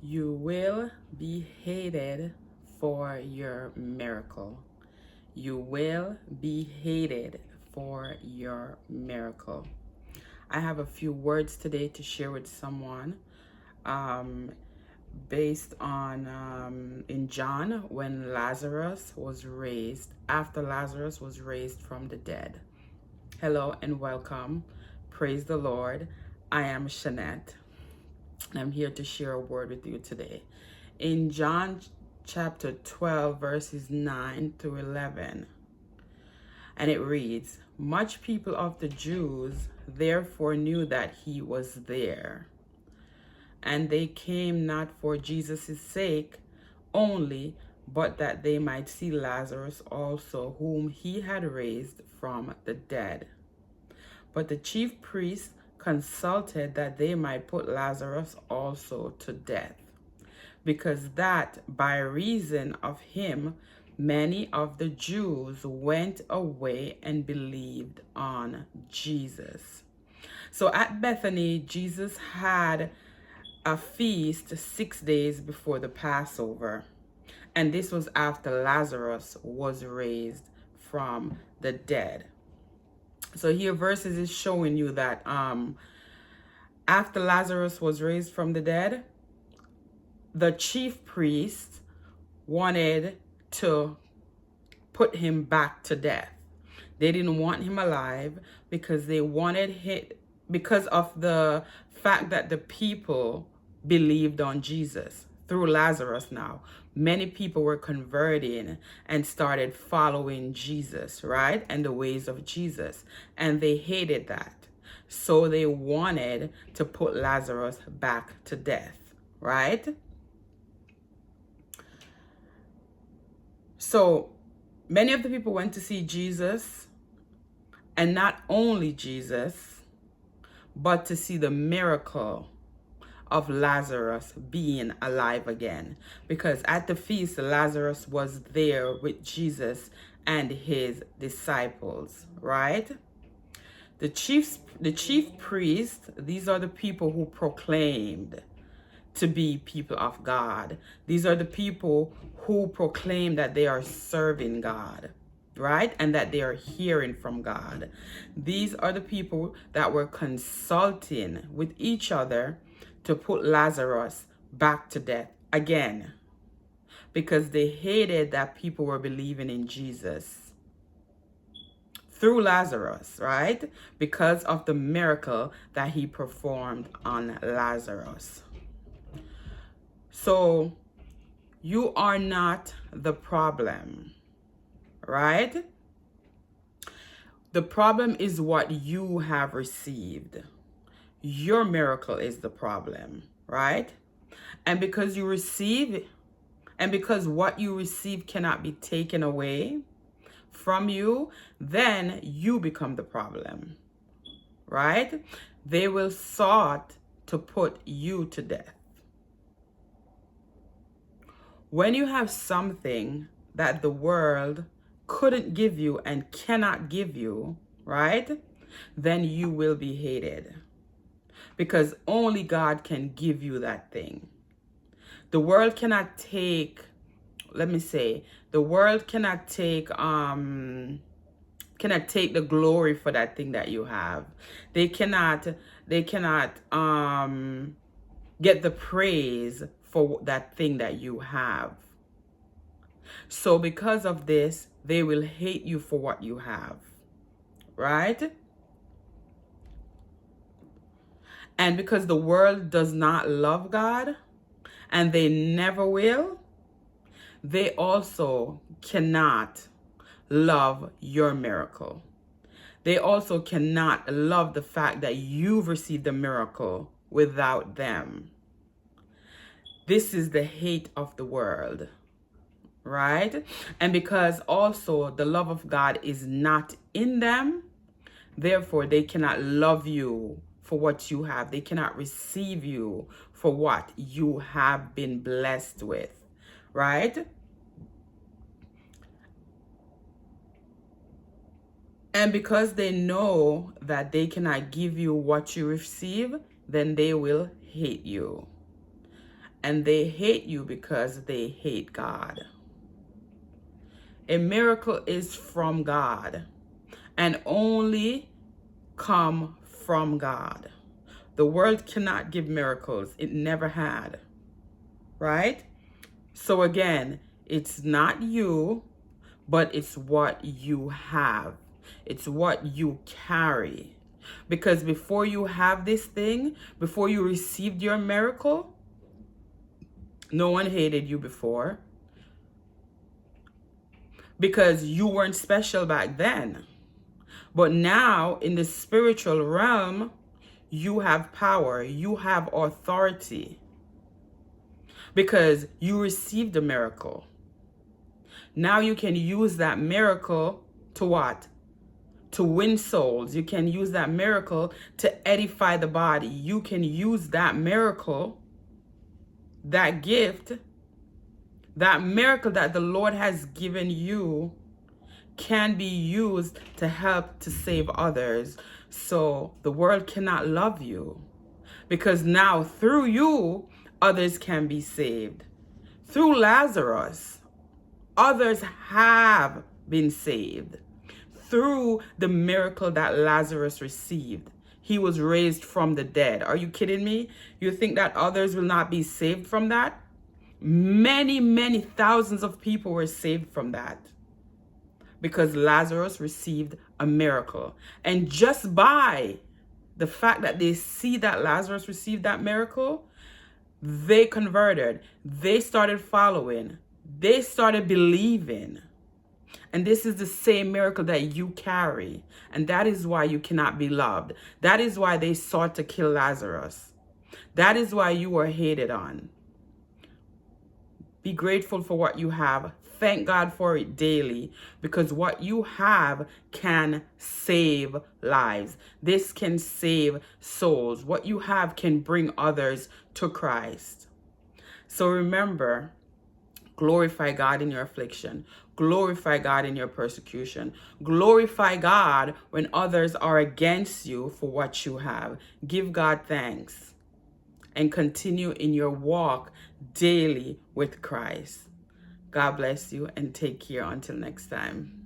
You will be hated for your miracle. You will be hated for your miracle. I have a few words today to share with someone um, based on in John when Lazarus was raised, after Lazarus was raised from the dead. Hello and welcome. Praise the Lord. I am Shanette. I'm here to share a word with you today. In John chapter 12, verses 9 through 11, and it reads, Much people of the Jews therefore knew that he was there, and they came not for Jesus' sake only, but that they might see Lazarus also, whom he had raised from the dead. But the chief priests consulted that they might put Lazarus also to death, because that by reason of him many of the Jews went away and believed on Jesus. So at Bethany, Jesus had a feast 6 days before the Passover, and this was after Lazarus was raised from the dead. So here verses is showing you that after Lazarus was raised from the dead, the chief priests wanted to put him back to death. They didn't want him alive because they wanted him, because of the fact that the people believed on Jesus through Lazarus. Now many people were converting and started following Jesus, right? And the ways of Jesus, and they hated that. So they wanted to put Lazarus back to death, right? So many of the people went to see Jesus, and not only Jesus, but to see the miracle of Lazarus being alive again. Because at the feast, Lazarus was there with Jesus and his disciples, right? The chief priests, these are the people who proclaimed to be people of God. These are the people who proclaim that they are serving God, right? And that they are hearing from God. These are the people that were consulting with each other to put Lazarus back to death again, because they hated that people were believing in Jesus through Lazarus, right? Because of the miracle that he performed on Lazarus. So you are not the problem, right? The problem is what you have received. Your miracle is the problem, right? And because you receive, and because what you receive cannot be taken away from you, then you become the problem, right? They will sought to put you to death. When you have something that the world couldn't give you and cannot give you, right? Then you will be hated, because only God can give you that thing. The world cannot take, the world cannot take the glory for that thing that you have. They cannot get the praise for that thing that you have. So because of this, they will hate you for what you have, right? And because the world does not love God, and they never will, they also cannot love your miracle. They also cannot love the fact that you've received a miracle without them. This is the hate of the world, right? And because also the love of God is not in them, therefore they cannot love you for what you have. They cannot receive you for what you have been blessed with, right? And because they know that they cannot give you what you receive, then they will hate you. and they hate you because they hate God. A miracle is from God and only come from God. The world cannot give miracles. It never had. Right? So again, it's not you, but it's what you have. It's what you carry. Because before you have this thing, before you received your miracle, no one hated you before. Because you weren't special back then. But now in the spiritual realm, you have power, you have authority. Because you received a miracle. Now you can use that miracle to what? To win souls. You can use that miracle to edify the body. You can use that miracle, that gift, that miracle that the Lord has given you can be used to help to save others. So the world cannot love you because now through you, others can be saved. Through Lazarus, others have been saved. Through the miracle that Lazarus received, he was raised from the dead. Are you kidding me? You think that others will not be saved from that? Many, many thousands of people were saved from that because Lazarus received a miracle. And just by the fact that they see that Lazarus received that miracle, they converted. They started following. They started believing. And this is the same miracle that you carry. And that is why you cannot be loved. That is why they sought to kill Lazarus. That is why you were hated on. Be grateful for what you have. Thank God for it daily, because what you have can save lives. This can save souls. What you have can bring others to Christ. So remember, glorify God in your affliction. Glorify God in your persecution. Glorify God when others are against you for what you have. Give God thanks and continue in your walk daily with Christ. God bless you and take care until next time.